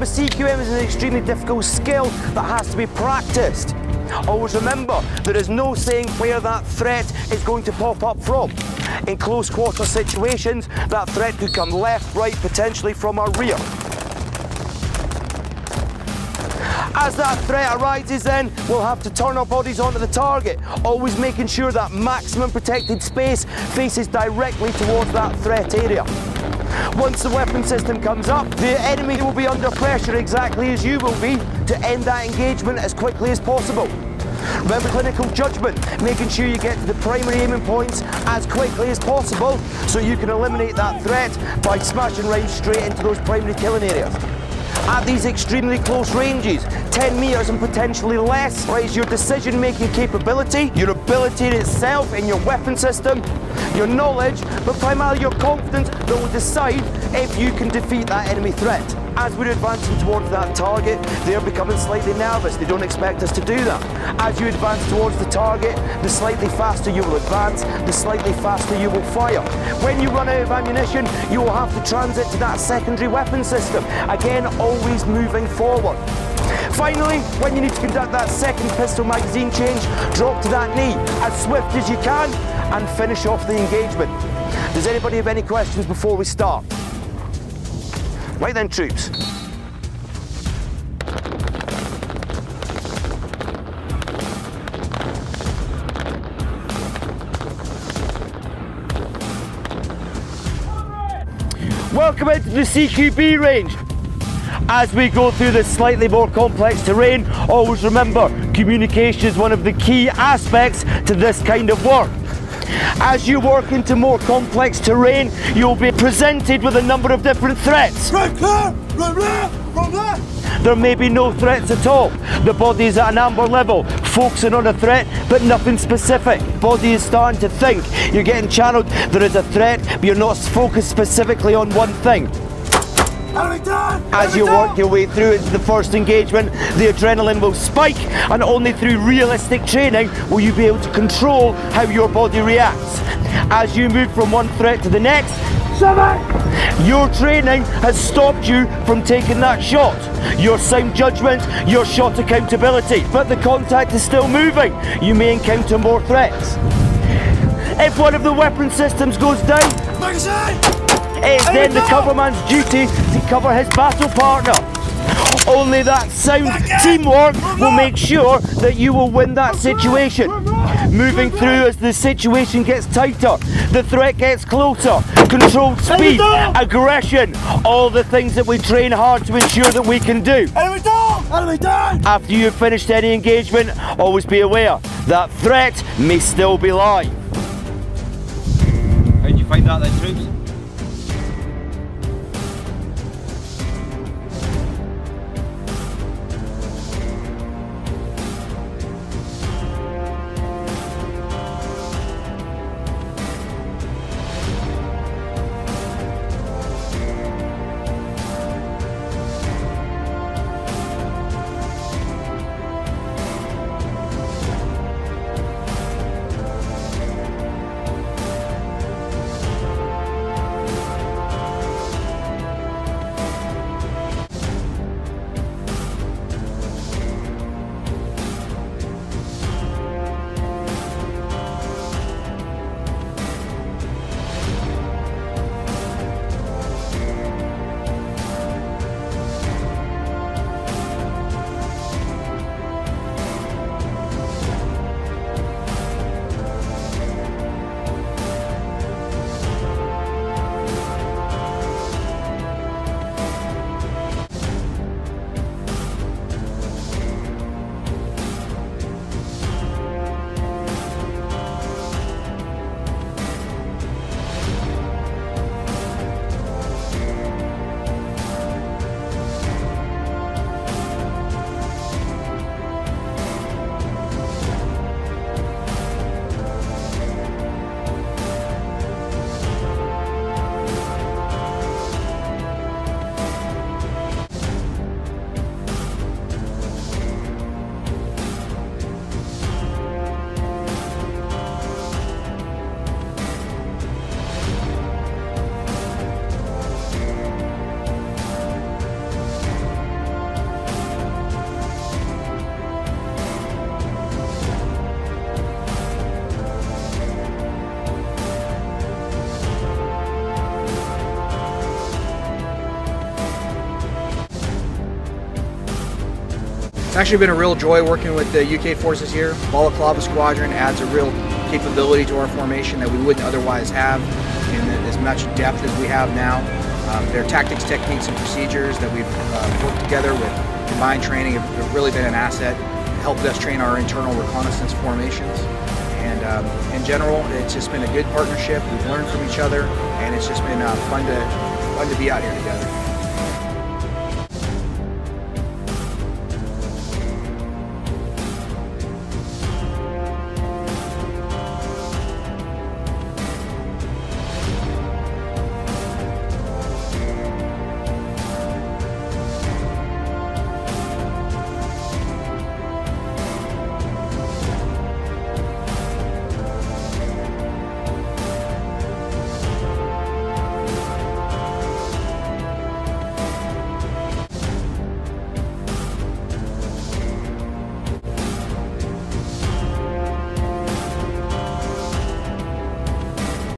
Remember, CQM is an extremely difficult skill that has to be practiced. Always remember, there is no saying where that threat is going to pop up from. In close quarter situations, that threat could come left, right, potentially from our rear. As that threat arises then, we'll have to turn our bodies onto the target, always making sure that maximum protected space faces directly towards that threat area. Once the weapon system comes up, the enemy will be under pressure exactly as you will be to end that engagement as quickly as possible. Remember clinical judgment, making sure you get to the primary aiming points as quickly as possible so you can eliminate that threat by smashing right straight into those primary killing areas. At these extremely close ranges, 10 metres and potentially less, is your decision-making capability, your ability in itself in your weapon system, your knowledge, but primarily your confidence that will decide if you can defeat that enemy threat. As we're advancing towards that target, they're becoming slightly nervous. They don't expect us to do that. As you advance towards the target, the slightly faster you will advance, the slightly faster you will fire. When you run out of ammunition, you will have to transit to that secondary weapon system. Again, always moving forward. Finally, when you need to conduct that second pistol magazine change, drop to that knee as swift as you can and finish off the engagement. Does anybody have any questions before we start? Right then, troops. Welcome into the CQB range. As we go through this slightly more complex terrain, always remember, communication is one of the key aspects to this kind of work. As you work into more complex terrain, you'll be presented with a number of different threats. Right clear! Right left! Right left! There may be no threats at all. The body is at an amber level, focusing on a threat, but nothing specific. Body is starting to think. You're getting channeled, there is a threat, but you're not focused specifically on one thing. As you work your way through into the first engagement, the adrenaline will spike, and only through realistic training will you be able to control how your body reacts. As you move from one threat to the next, your training has stopped you from taking that shot. Your sound judgment, your shot accountability, but the contact is still moving. You may encounter more threats. If one of the weapon systems goes down, it is then the coverman's duty to cover his battle partner. Only that sound teamwork will make sure that you will win that situation. Moving through as the situation gets tighter, the threat gets closer, controlled speed, aggression, all the things that we train hard to ensure that we can do. Enemy down! Enemy down! After you've finished any engagement, always be aware that threat may still be live. How did you find that then, troops? Actually been a real joy working with the UK forces here. Balaclava Squadron adds a real capability to our formation that we wouldn't otherwise have in as much depth as we have now. Their tactics, techniques, and procedures that we've worked together with combined training have really been an asset, helped us train our internal reconnaissance formations. And in general, it's just been a good partnership. We've learned from each other, and it's just been fun to be out here together.